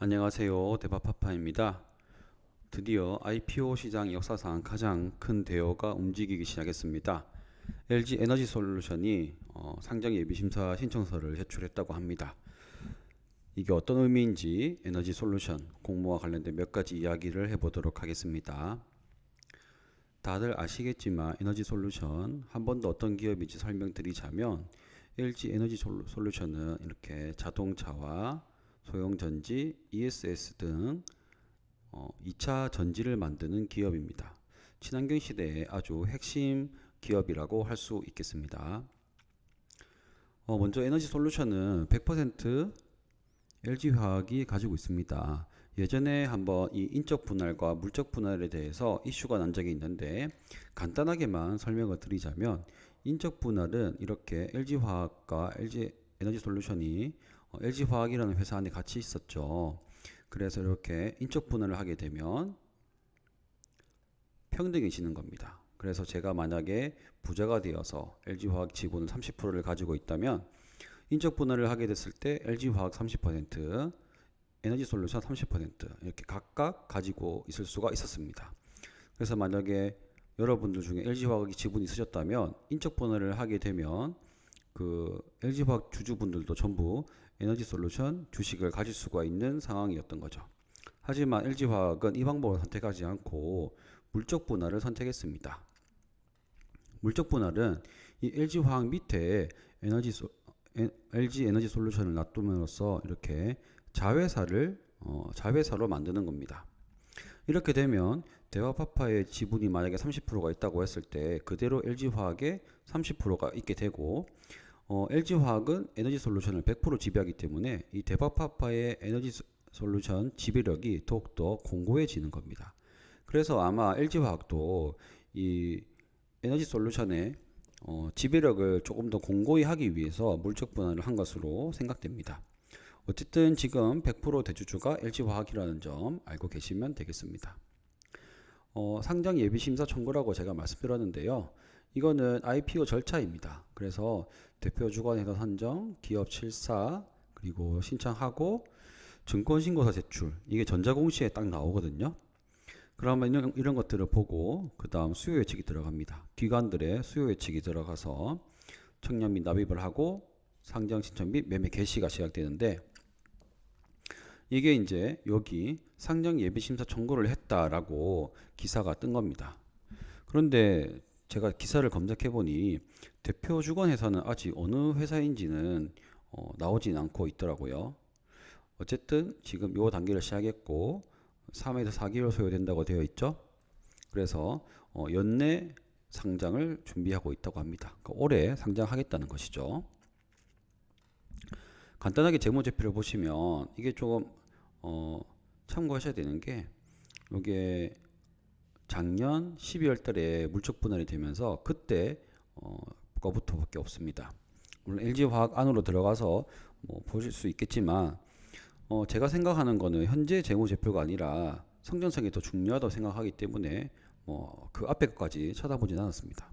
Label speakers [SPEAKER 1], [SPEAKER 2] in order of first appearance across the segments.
[SPEAKER 1] 안녕하세요. 대바파파입니다. 드디어 IPO 시장 역사상 가장 큰 대여가 움직이기 시작했습니다. LG 에너지 솔루션이 상장 예비 심사 신청서를 제출했다고 합니다. 이게 어떤 의미인지 에너지 솔루션 공모와 관련된 몇 가지 이야기를 해보도록 하겠습니다. 다들 아시겠지만 에너지 솔루션 한 번 더 어떤 기업인지 설명드리자면 LG 에너지 솔루션은 이렇게 자동차와 소형전지, ESS 등 2차 전지를 만드는 기업입니다. 친환경 시대의 아주 핵심 기업이라고 할 수 있겠습니다. 먼저 에너지 솔루션은 100% LG화학이 가지고 있습니다. 예전에 한번 이 인적 분할과 물적 분할에 대해서 이슈가 난 적이 있는데 간단하게만 설명을 드리자면 인적 분할은 이렇게 LG화학과 LG 에너지 솔루션이 LG화학이라는 회사 안에 같이 있었죠. 그래서 이렇게 인적 분할을 하게 되면 평등해지는 겁니다. 그래서 제가 만약에 부자가 되어서 LG화학 지분 30%를 가지고 있다면 인적 분할을 하게 됐을 때 LG화학 30%, 에너지솔루션 30% 이렇게 각각 가지고 있을 수가 있었습니다. 그래서 만약에 여러분들 중에 LG화학이 지분이 있으셨다면 인적 분할을 하게 되면 그 LG화학 주주분들도 전부 에너지솔루션 주식을 가질 수가 있는 상황이었던 거죠. 하지만 LG화학은 이 방법을 선택하지 않고 물적 분할을 선택했습니다. 물적 분할은 이 LG화학 밑에 LG 에너지 솔루션을 놔둠으로써 이렇게 자회사로 만드는 겁니다. 이렇게 되면 대화파파의 지분이 만약에 30%가 있다고 했을 때 그대로 LG화학에 30%가 있게 되고 LG화학은 에너지 솔루션을 100% 지배하기 때문에 이 대화파파의 에너지 솔루션 지배력이 더욱더 공고해지는 겁니다. 그래서 아마 LG화학도 이 에너지 솔루션의 지배력을 조금 더 공고히 하기 위해서 물적 분할을 한 것으로 생각됩니다. 어쨌든 지금 100% 대주주가 LG화학이라는 점 알고 계시면 되겠습니다. 상장 예비 심사 청구라고 제가 말씀드렸는데요. 이거는 IPO 절차입니다. 그래서 대표 주관에서 선정, 기업 실사, 그리고 신청하고 증권신고서 제출, 이게 전자공시에 딱 나오거든요. 그러면 이런 것들을 보고 그 다음 수요 예측이 들어갑니다. 기관들의 수요 예측이 들어가서 청약 및 납입을 하고 상장 신청 및 매매 개시가 시작되는데 이게 이제 여기 상장 예비 심사 청구를 했다라고 기사가 뜬 겁니다. 그런데 제가 기사를 검색해 보니 대표 주관에서는 아직 어느 회사인지는 나오진 않고 있더라고요. 어쨌든 지금 요 단계를 시작했고 3에서 4개월 소요된다고 되어 있죠. 그래서 연내 상장을 준비하고 있다고 합니다. 그러니까 올해 상장하겠다는 것이죠. 간단하게 재무제표를 보시면 이게 조금 참고하셔야 되는 게 이게 작년 12월 달에 물적 분할이 되면서 그때 거부터밖에 없습니다. 물론 LG화학 안으로 들어가서 뭐 보실 수 있겠지만 제가 생각하는 거는 현재 재무제표가 아니라 성장성이 더 중요하다고 생각하기 때문에 그 앞에 것까지 쳐다보진 않았습니다.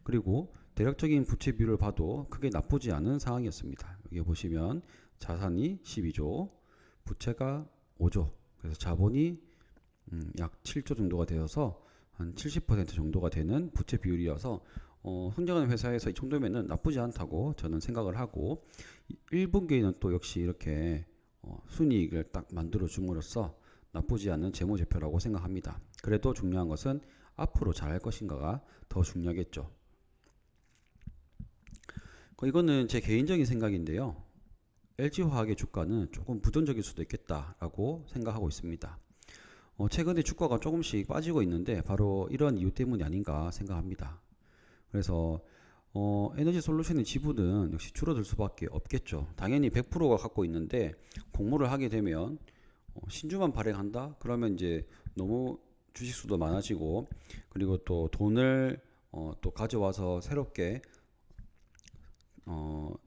[SPEAKER 1] 그리고 대략적인 부채 비율을 봐도 크게 나쁘지 않은 상황이었습니다. 여기 보시면 자산이 12조, 부채가 5조, 그래서 자본이 약 7조 정도가 되어서 한 70% 정도가 되는 부채 비율이어서 성장하는 회사에서 이 정도면은 나쁘지 않다고 저는 생각을 하고 1분기에는 또 역시 이렇게 순이익을 딱 만들어 줌으로써 나쁘지 않은 재무제표라고 생각합니다. 그래도 중요한 것은 앞으로 잘할 것인가가 더 중요하겠죠. 이거는 제 개인적인 생각인데요. LG화학의 주가는 조금 부정적일 수도 있겠다라고 생각하고 있습니다. 최근에 주가가 조금씩 빠지고 있는데 바로 이런 이유 때문이 아닌가 생각합니다. 그래서 에너지 솔루션의 지분은 역시 줄어들 수밖에 없겠죠. 당연히 100%가 갖고 있는데 공모를 하게 되면 신주만 발행한다? 그러면 이제 너무 주식수도 많아지고 그리고 또 돈을 또 가져와서 새롭게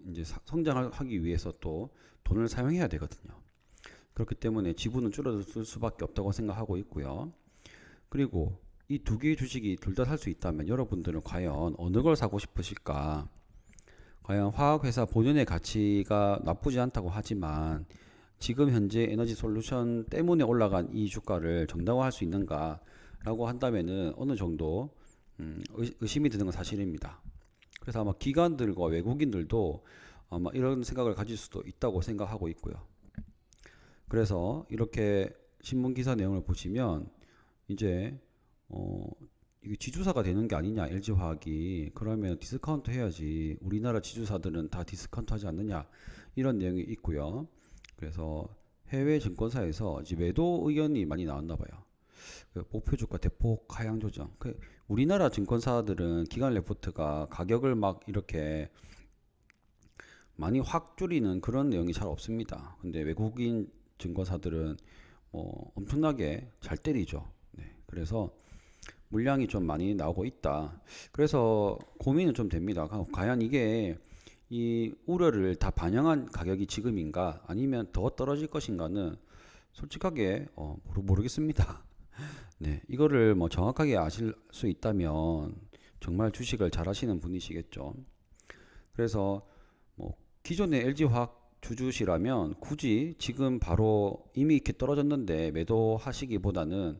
[SPEAKER 1] 이제 성장하기 위해서 또 돈을 사용해야 되거든요. 그렇기 때문에 지분은 줄어들 수밖에 없다고 생각하고 있고요. 그리고 이 두 개의 주식이 둘 다 살 수 있다면 여러분들은 과연 어느 걸 사고 싶으실까? 과연 화학회사 본연의 가치가 나쁘지 않다고 하지만 지금 현재 에너지 솔루션 때문에 올라간 이 주가를 정당화할 수 있는가라고 한다면은 어느 정도 의심이 드는 건 사실입니다. 그래서 아마 기관들과 외국인들도 아마 이런 생각을 가질 수도 있다고 생각하고 있고요. 그래서 이렇게 신문 기사 내용을 보시면 이제 이게 지주사가 되는 게 아니냐, LG화학이. 그러면 디스카운트 해야지. 우리나라 지주사들은 다 디스카운트 하지 않느냐, 이런 내용이 있고요. 그래서 해외 증권사에서 이제 매도 의견이 많이 나왔나 봐요. 그 목표 주가 대폭 하향 조정. 우리나라 증권사들은 기관 레포트가 가격을 막 이렇게 많이 확 줄이는 그런 내용이 잘 없습니다. 근데 외국인 증권사들은 엄청나게 잘 때리죠. 네, 그래서 물량이 좀 많이 나오고 있다. 그래서 고민은 좀 됩니다. 과연 이게 이 우려를 다 반영한 가격이 지금인가, 아니면 더 떨어질 것인가는 솔직하게 모르겠습니다. 네, 이거를 뭐 정확하게 아실 수 있다면 정말 주식을 잘 하시는 분이시겠죠. 그래서 뭐 기존의 LG화학 주주시라면 굳이 지금 바로 이미 이렇게 떨어졌는데 매도하시기보다는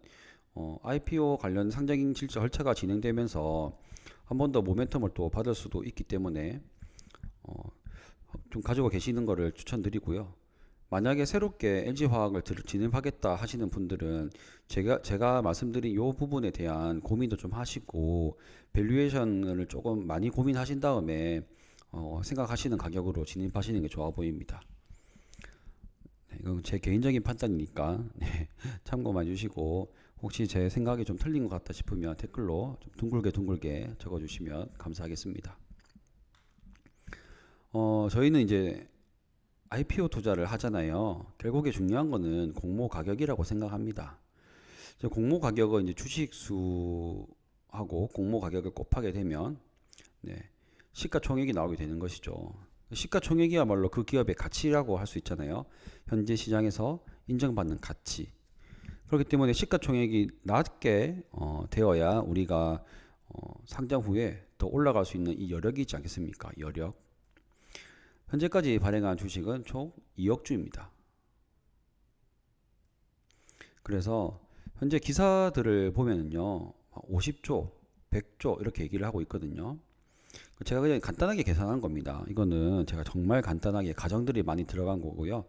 [SPEAKER 1] IPO 관련 상장 실적 절차가 진행되면서 한 번 더 모멘텀을 또 받을 수도 있기 때문에 좀 가지고 계시는 거를 추천드리고요. 만약에 새롭게 LG화학을 진입하겠다 하시는 분들은 제가 말씀드린 이 부분에 대한 고민도 좀 하시고 밸류에이션을 조금 많이 고민하신 다음에 생각하시는 가격으로 진입하시는 게 좋아 보입니다. 네, 이건 제 개인적인 판단이니까 네, 참고만 해주시고, 혹시 제 생각이 좀 틀린 것 같다 싶으면 댓글로 좀 둥글게 적어주시면 감사하겠습니다. 저희는 이제 IPO 투자를 하잖아요. 결국에 중요한 거는 공모 가격이라고 생각합니다. 공모 가격은 이제 주식 수하고 공모 가격을 곱하게 되면 네, 시가총액이 나오게 되는 것이죠. 시가총액이야말로 그 기업의 가치라고 할 수 있잖아요. 현재 시장에서 인정받는 가치. 그렇기 때문에 시가총액이 낮게 되어야 우리가 상장 후에 더 올라갈 수 있는 이 여력이 있지 않겠습니까? 여력. 현재까지 발행한 주식은 총 2억 주입니다. 그래서 현재 기사들을 보면은요, 50조, 100조 이렇게 얘기를 하고 있거든요. 제가 그냥 간단하게 계산한 겁니다. 이거는 제가 정말 간단하게 가정들이 많이 들어간 거고요.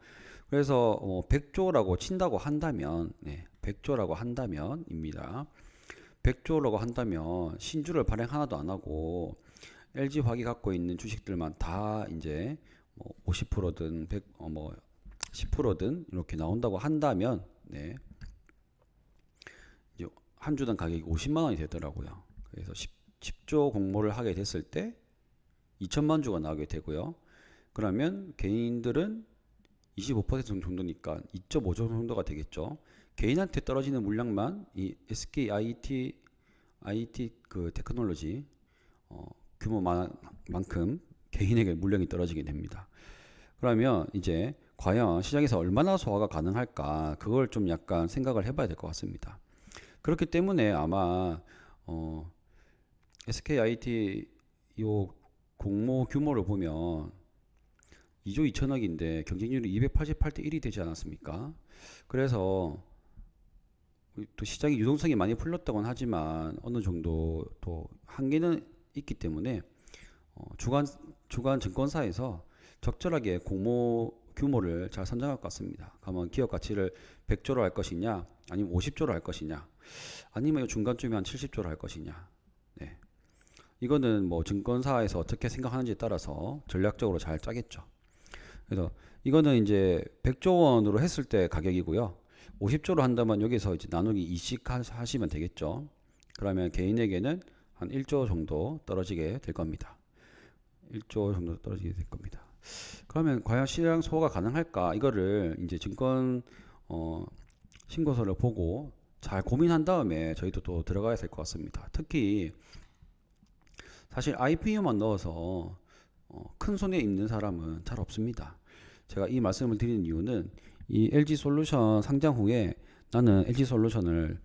[SPEAKER 1] 그래서 100조라고 친다고 한다면, 네, 100조라고 한다면입니다. 100조라고 한다면 신주를 발행 하나도 안 하고 LG화학이 갖고 있는 주식들만 다 이제 50%든 10%든 이렇게 나온다고 한다면, 네, 이제 한 주당 가격이 50만 원이 되더라고요. 그래서 10조 공모를 하게 됐을 때 2천만 주가 나오게 되고요. 그러면 개인들은 25% 정도니까 2.5조 정도가 되겠죠. 개인한테 떨어지는 물량만 이 SK IT 그 테크놀로지 규모만큼 개인에게 물량이 떨어지게 됩니다. 그러면 이제 과연 시장에서 얼마나 소화가 가능할까, 그걸 좀 약간 생각을 해봐야 될 것 같습니다. 그렇기 때문에 아마 SKIT 요 공모 규모를 보면 2조 2천억인데 경쟁률이 288대 1이 되지 않았습니까? 그래서 또 시장의 유동성이 많이 풀렸다고는 하지만 어느 정도 또 한계는 있기 때문에 주간 증권사에서 적절하게 공모 규모를 잘 선정할 것 같습니다. 그러면 기업 가치를 100조로 할 것이냐, 아니면 50조로 할 것이냐, 아니면 중간쯤에 한 70조로 할 것이냐. 네. 이거는 뭐 증권사에서 어떻게 생각하는지에 따라서 전략적으로 잘 짜겠죠. 그래서 이거는 이제 100조 원으로 했을 때 가격이고요. 50조로 한다면 여기서 이제 나누기 2씩 하시면 되겠죠. 그러면 개인에게는 한 1조 정도 떨어지게 될 겁니다. 1조 정도 떨어지게 될 겁니다. 그러면 과연 시장 소화가 가능할까? 이거를 이제 증권 신고서를 보고 잘 고민한 다음에 저희도 또 들어가야 될 것 같습니다. 특히 사실 IPO만 넣어서 큰 손해 있는 사람은 잘 없습니다. 제가 이 말씀을 드리는 이유는 이 LG솔루션 상장 후에 나는 LG솔루션을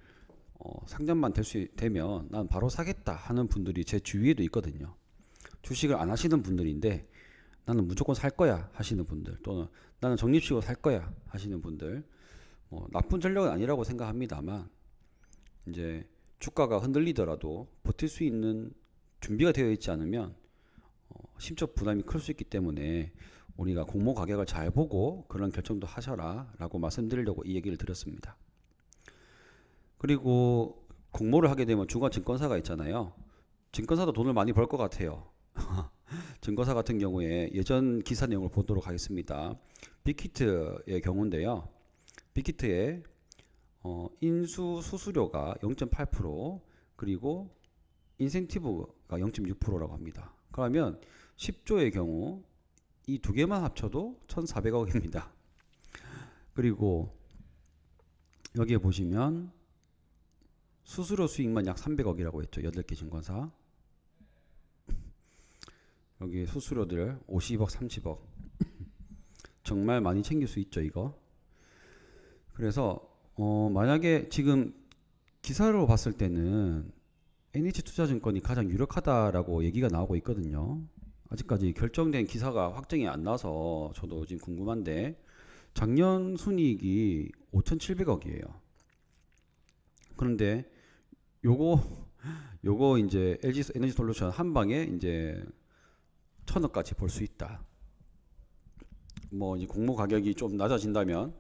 [SPEAKER 1] 상장만 되면 난 바로 사겠다 하는 분들이 제 주위에도 있거든요. 주식을 안 하시는 분들인데 나는 무조건 살 거야 하시는 분들, 또는 나는 적립식으로 살 거야 하시는 분들, 나쁜 전략은 아니라고 생각합니다만 이제 주가가 흔들리더라도 버틸 수 있는 준비가 되어 있지 않으면 심적 부담이 클 수 있기 때문에 우리가 공모 가격을 잘 보고 그런 결정도 하셔라 라고 말씀드리려고 이 얘기를 드렸습니다. 그리고 공모를 하게 되면 중간 증권사가 있잖아요. 증권사도 돈을 많이 벌 것 같아요. 증권사 같은 경우에 예전 기사 내용을 보도록 하겠습니다. 빅히트의 경우인데요. 빅히트의 인수 수수료가 0.8%, 그리고 인센티브가 0.6%라고 합니다. 그러면 10조의 경우 이 두 개만 합쳐도 1,400억입니다. 그리고 여기에 보시면 수수료 수익만 약 300억이라고 했죠. 8개 증권사. 여기 수수료들 50억, 30억. 정말 많이 챙길 수 있죠, 이거. 그래서 만약에 지금 기사로 봤을 때는 NH투자증권이 가장 유력하다라고 얘기가 나오고 있거든요. 아직까지 결정된 기사가 확정이 안 나서 저도 지금 궁금한데, 작년 순이익이 5,700억이에요. 그런데 요거 이제 LG 에너지 솔루션 한 방에 이제 1,000억까지 벌 수 있다. 뭐 이제 공모 가격이 좀 낮아진다면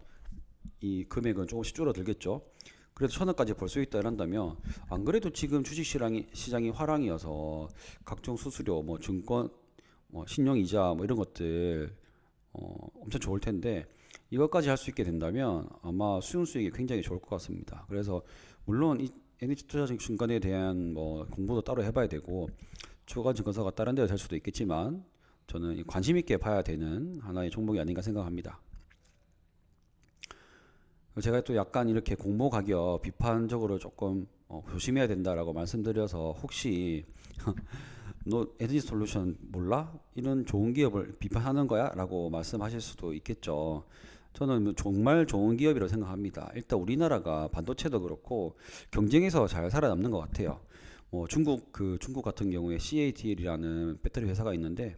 [SPEAKER 1] 이 금액은 조금씩 줄어들겠죠. 그래도 1,000억까지 벌 수 있다 이런다면, 안 그래도 지금 주식 시장이 화랑이어서 각종 수수료, 뭐 증권, 뭐 신용이자 뭐 이런 것들 엄청 좋을 텐데, 이것까지 할 수 있게 된다면 아마 수익이 굉장히 좋을 것 같습니다. 그래서 물론 이 NH투자증권에 대한 뭐 공부도 따로 해봐야 되고 주간 증권사가 다른 데로 될 수도 있겠지만, 저는 관심 있게 봐야 되는 하나의 종목이 아닌가 생각합니다. 제가 또 약간 이렇게 공모 가격 비판적으로 조금 조심해야 된다라고 말씀드려서, 혹시 너 에너지 솔루션 몰라? 이런 좋은 기업을 비판하는 거야? 라고 말씀하실 수도 있겠죠. 저는 정말 좋은 기업이라고 생각합니다. 일단 우리나라가 반도체도 그렇고 경쟁에서 잘 살아남는 것 같아요. 중국 같은 경우에 CATL이라는 배터리 회사가 있는데,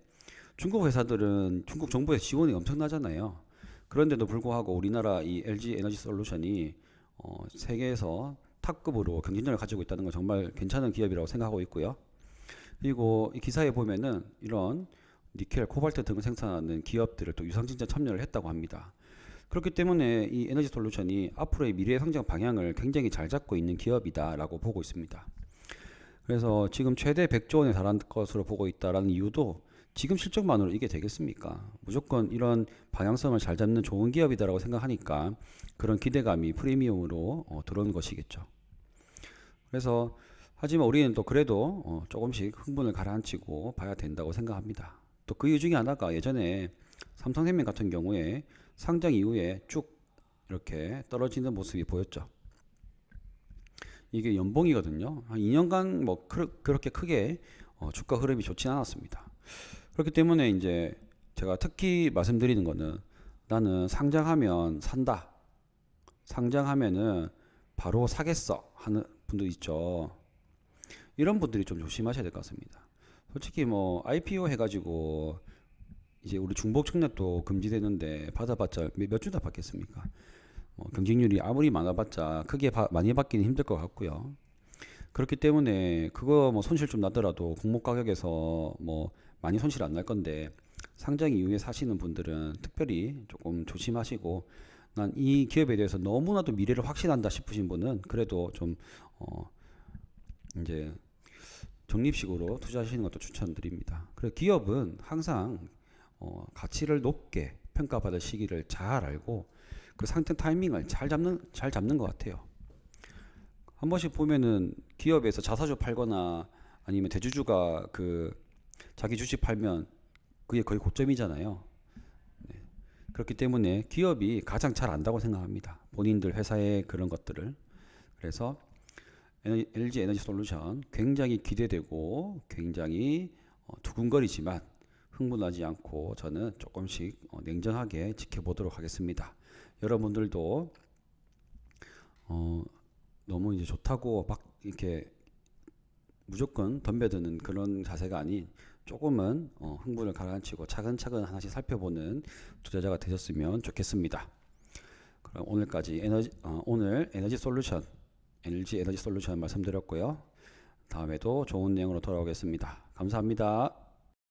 [SPEAKER 1] 중국 회사들은 중국 정부의 지원이 엄청나잖아요. 그런데도 불구하고 우리나라 이 LG 에너지 솔루션이 세계에서 탑급으로 경쟁력을 가지고 있다는 건 정말 괜찮은 기업이라고 생각하고 있고요. 그리고 이 기사에 보면은 이런 니켈, 코발트 등을 생산하는 기업들을 또 유상증자 참여를 했다고 합니다. 그렇기 때문에 이 에너지 솔루션이 앞으로의 미래 성장 방향을 굉장히 잘 잡고 있는 기업이다라고 보고 있습니다. 그래서 지금 최대 100조 원에 달한 것으로 보고 있다라는 이유도, 지금 실적만으로 이게 되겠습니까? 무조건 이런 방향성을 잘 잡는 좋은 기업이다라고 생각하니까 그런 기대감이 프리미엄으로 들어오는 것이겠죠. 그래서 하지만 우리는 또 그래도 조금씩 흥분을 가라앉히고 봐야 된다고 생각합니다. 또 그 이유 중에 하나가, 예전에 삼성생명 같은 경우에 상장 이후에 쭉 이렇게 떨어지는 모습이 보였죠. 이게 연봉이거든요. 한 2년간 뭐 그렇게 크게 주가 흐름이 좋진 않았습니다. 그렇기 때문에 이제 제가 특히 말씀드리는 거는, 나는 상장하면 산다, 상장하면은 바로 사겠어 하는 분들 있죠. 이런 분들이 좀 조심하셔야 될 것 같습니다. 솔직히 뭐 IPO 해가지고 이제 우리 중복 청약도 금지되는데 받아봤자 몇 주나 받겠습니까? 경쟁률이 아무리 많아봤자 크게 많이 받기는 힘들 것 같고요. 그렇기 때문에 그거 뭐 손실 좀 나더라도 공모 가격에서 뭐 많이 손실 안 날 건데, 상장 이후에 사시는 분들은 특별히 조금 조심하시고, 난 이 기업에 대해서 너무나도 미래를 확신한다 싶으신 분은 그래도 좀 이제 적립식으로 투자하시는 것도 추천드립니다. 그리고 기업은 항상 가치를 높게 평가받을 시기를 잘 알고 그 상승 타이밍을 잘 잡는 것 같아요. 한 번씩 보면은 기업에서 자사주 팔거나 아니면 대주주가 자기 주식 팔면 그게 거의 고점이잖아요. 네. 그렇기 때문에 기업이 가장 잘 안다고 생각합니다. 본인들 회사의 그런 것들을. 그래서 LG 에너지 솔루션 굉장히 기대되고 굉장히 두근거리지만 흥분하지 않고 저는 조금씩 냉정하게 지켜보도록 하겠습니다. 여러분들도 너무 이제 좋다고 막 이렇게 무조건 덤벼드는 그런 자세가 아닌, 조금은 흥분을 가라앉히고 차근차근 하나씩 살펴보는 투자자가 되셨으면 좋겠습니다. 그럼 오늘까지 오늘 에너지 솔루션, LG 에너지 솔루션 말씀드렸고요. 다음에도 좋은 내용으로 돌아오겠습니다. 감사합니다.